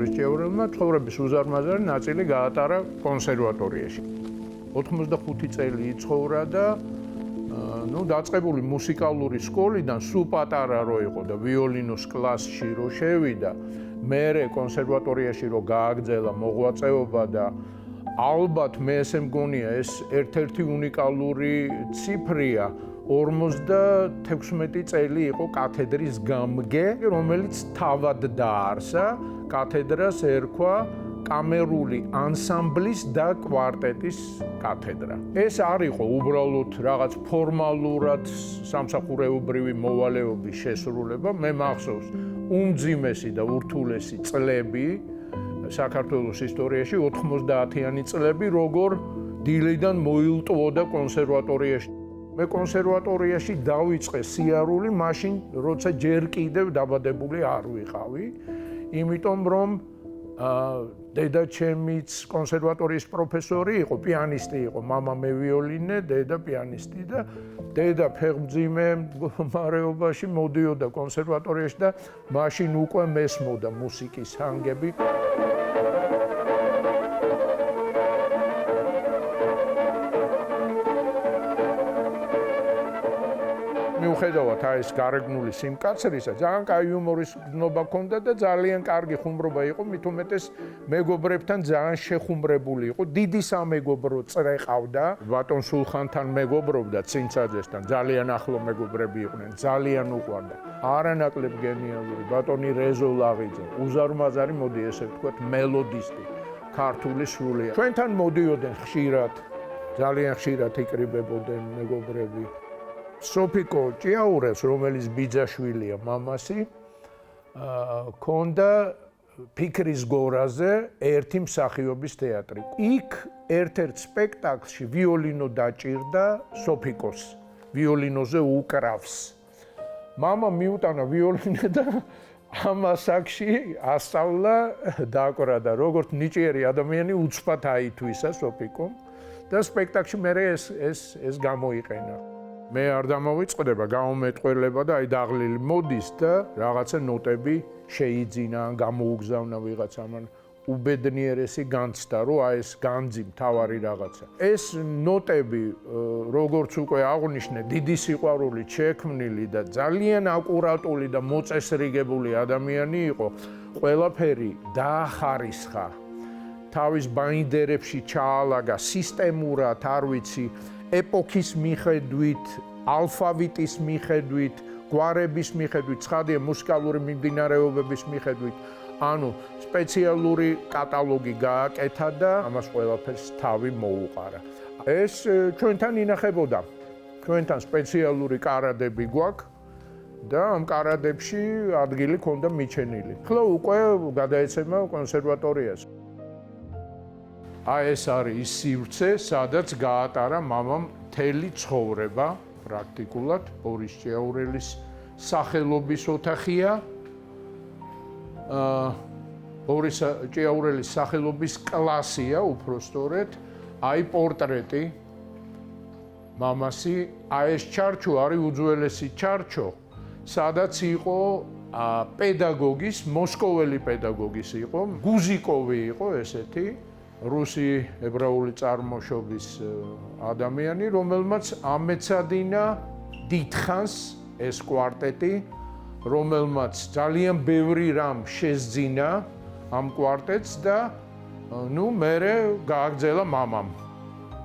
ბორის ჭიაურელმა ცხოვრების უზარმაზარი ნაწილი გაატარა კონსერვატორიაში. 85 წელი იცხოვრა და დაწყებული მუსიკალური სკოლიდან სულ პატარა რო იყო და ვიოლინოს კლასში რო შევიდა, მერე კონსერვატორიაში რო გააგრძელა მოღვაწეობა და ალბათ მე ესე მგონია ეს ერთ-ერთი უნიკალური ციფრია 56 წელი იყო კათედრის გამგე, რომელიც თავად დაარსა, კათედრას ერქვა კამერული ანსამბლის და კვარტეტის კათედრა. ეს არ იყო უბრალოდ რაღაც ფორმალურად სამსახურეობრივი მოვალეობის შესრულება, მე მახსოვს უმძიმესი და ურთულესი წლები საქართველოს ისტორიაში 90-იანი წლები, როგორ დილიდან მოილტვოდა კონსერვატორიაში. მე კონსერვატორიაში დავიწყე სიარული მაშინ, როცა ჯერ კიდევ დაბადებული არ ვიყავი, იმიტომ რომ დედა ჩემიც კონსერვატორიის პროფესორი იყო, პიანისტი იყო, მამა მევიოლინე, დედა პიანისტი და დედა ფეხმძიმე მდგომარეობაში მოდიოდა კონსერვატორიაში და მაშინ უკვე მესმოდა მუსიკის ჰანგები. მიუხედავად ეს გარეგნული სიმკაცრისა, ძალიან კაი იუმორის გზნობა ჰქონდა და ძალიან კარგი ხუმრობა იყო, მით უმეტეს მეგობრებთან ძალიან შეხუმრებული იყო. დიდი სამეგობრო წრე ყავდა, ბატონ სულხანთან მეგობრობდა, ცინცაძესთან, ძალიან ახლო მეგობრები იყვნენ, ძალიან უყვარდა. არანაკლებ გენიალური ბატონი რეზო ლაღიძე, უზარმაზარი, მოდი ესე ვთქვათ, მელოდისტი, ქართული სრულია. ჩვენთან მოდიოდნენ ხშირად, ძალიან ხშირად იკრიბებოდნენ მეგობრები. სოფიკო ჭიაურელს, რომელიც ბიძაშვილია მამასი, ჰქონდა ფიქრის გორაზე ერთი მსახიობის თეატრი. იქ ერთ-ერთ სპექტაკლში ვიოლინო დაჭირდა სოფიკოს, ვიოლინოზე უკრავს. მამა მიუტანა ვიოლინე და ამ ასაკში ასწავლა დაკვრა და როგორც ნიჭიერი ადამიანი უცბად აითვისა სოფიკომ და სპექტაკლში მერე ეს გამოიყენა. მე არ დამოვიწყდება გამომეტყველება და აი დაღლილი მოდის და რაღაცა ნოტები შეიძინა, გამოუგზავნა ვიღაცამ, უბედნიერესი განცდა, რომ აი ეს განძი მთავარი რაღაცა. ეს ნოტები, როგორც უკვე აღვნიშნე, დიდი სიყვარულით შექმნილი და ძალიან აკურატული და მოწესრიგებული ადამიანი იყო, ყველაფერი დაახარისხა. თავის ბაინდერებში ჩაალაგა სისტემურად, არ ვიცი, ეპოქის მიხედვით, ალფავიტის მიხედვით, გვარების მიხედვით, ცხადია მუსიკალური მიმდინარეობების მიხედვით, ანუ სპეციალური კატალოგი გააკეთა და ამას ყველაფერს თავი მოუყარა. ეს ჩვენთან ინახებოდა. ჩვენთან სპეციალური კარადები გვაქვს და ამ კარადებში ადგილი ჰქონდა მიჩენილი. ახლა უკვე გადაეცემა კონსერვატორიას. ეს არის ის სივრცე, სადაც გაატარა მამამ მთელი ცხოვრება პრაქტიკულად. ბორის ჭიაურელის სახელობის ოთახია. ბორის ჭიაურელის სახელობის კლასია, უფრო სწორედ, აი პორტრეტი მამასი. ეს ჩარჩო არის უძველესი ჩარჩო, სადაც იყო პედაგოგის, მოსკოველი პედაგოგის იყო, გუზიკოვი იყო ესეთი. რუსი ებრაული წარმოშობის ადამიანი, რომელმაც ამეცადინა დიდხანს ეს კვარტეტი, რომელმაც ძალიან ბევრი რამ შესძინა ამ კვარტეტს და მერე გააგრძელა მამამ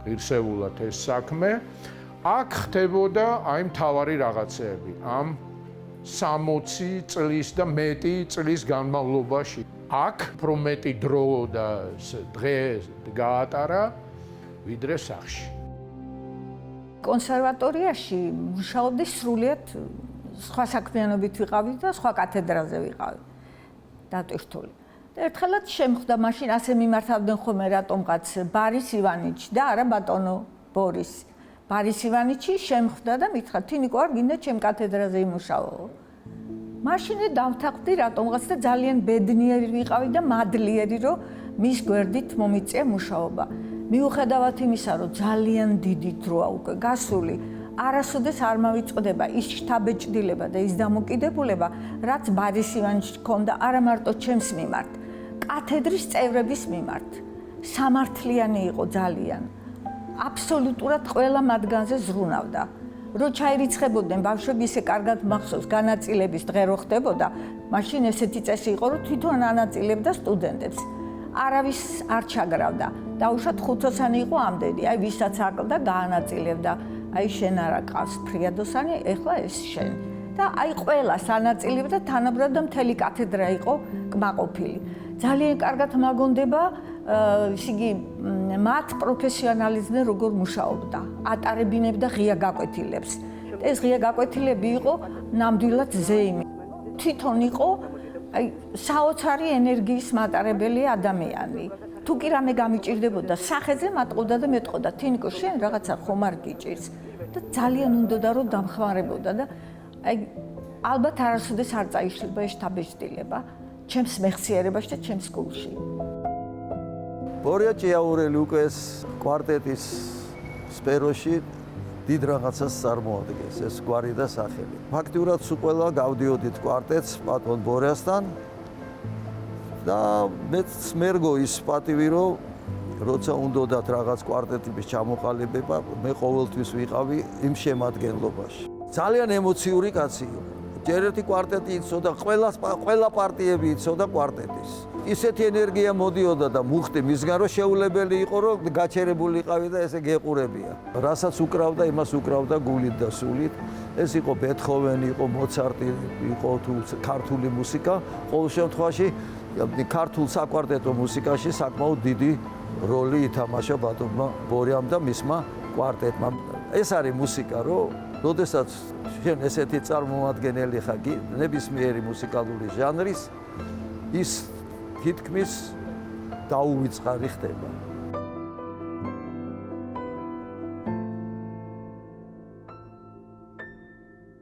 ღირსეულად ეს საქმე. აქ ხდებოდა აი მთავარი რაღაცეები ამ 60 წლის და მეტი წლის განმავლობაში. აქ უფრო მეტი დრო და დღე გაატარა ვიდრე სახლში. კონსერვატორიაში მუშაობდი სრულიად სხვა საქმიანობით ვიყავი და სხვა კათედრაზე ვიყავი დატვირთული. და ერთხელაც შემხვდა მაშინ ასე მიმართავდნენ ხოლმე რატომღაც ბარის ივანიჩი და არა ბატონო ბორის. ბარის ივანიჩი შემხვდა და მითხრა თინიკო არ გინდა ჩემ კათედრაზე იმუშაო. მაშინ დავთანხმდი რატომღაც და ძალიან ბედნიერი ვიყავი და მადლიერი რომ მის გვერდით მომიწია მუშაობა. მიუხედავად იმისა რომ ძალიან დიდი დროა უკვე გასული, არასოდეს არ მავიწყდება ის შთაბეჭდილება და ის დამოკიდებულება, რაც ბარის ივანიჩს ჰქონდა არა მარტო ჩემს მიმართ, კათედრის წევრების მიმართ. სამართლიანი იყო ძალიან. აბსოლუტურად ყველა მათგანზე ზრუნავდა. რო ჩაირიცხებოდნენ ბავშვები, ისე კარგად მახსოვს, განაწილების დღე რო ხდებოდა, მაშინ ესეთი წესი იყო, რომ თვითონ ანაწილებდა სტუდენტებს. არავის არ ჩაგრავდა. დაუშვათ ხუთოსანი იყო ამდენი, აი ვისაც აკლდა გაანაწილებდა. აი შენ არა ყავს ფრიადოსანი, ეხლა ეს შენ. და აი ყველას ანაწილებდა, თანაბრად და მთელი კათედრა იყო კმაყოფილი. ძალიან კარგად მაგონდება ისე იგი მათ პროფესიონალიზმზე როგორ მუშაობდა, ატარებინებდა ღია გაკვეთილებს. ეს ღია გაკვეთილები იყო ნამდვილად ზეიმი. თვითონ იყო აი საოცარი ენერგიის მატარებელი ადამიანი. თუ კი რამე გამიჭირდებოდა სახეზე მატყოდა და მეტყოდა, თინიკო შენ რაღაცა ხომ არ გიჭირს და ძალიან უნდოდა რომ დამხმარებოდა და აი ალბათ არასოდეს არ წაიშლება ეს შთაბეჭდილება ჩემს მეხსიერებაში და ჩემს გულში. ბორია ჭიაურელი უკვე ეს კვარტეტის სფეროში დიდ რაღაცას წარმოადგენს ეს გვარი და სახელი. ფაქტიურად სულ ყველა გავდიოდით კვარტეტს პატრონ ბორიასთან და მეც მერგო ის პატივი რომ როცა უნდათ რაღაც კვარტეტების ჩამოყალიბება მე ყოველთვის ვიყავი იმ შემადგენლობაში. ძალიან ემოციური კაცი იყო. ჯერ ერთი კვარტეტი იცოდა, ყველა პარტიები იცოდა კვარტეტის. ისეთი ენერგია მოდიოდა და მუხტი მისგან რომ შეუძლებელი იყო რომ გაჩერებული იყავი და ესე გეყურებია. რასაც უკრავდა, იმას უკრავდა გულით და სულით. ეს იყო ბეთჰოვენი, იყო მოცარტი, იყო თუ ქართული მუსიკა. ყოველ შემთხვევაში ქართულ საკვარტეტო მუსიკაში საკმაოდ დიდი როლი ითამაშა ბატონმა ბორიამ და მისმა კვარტეტმა. ეს არის მუსიკა, რომ როდესაც შენ ესეთი წარმომადგენელი ხარ ნებისმიერი მუსიკალური ჟანრის ის თითქმის დაუვიწყარი ხდება.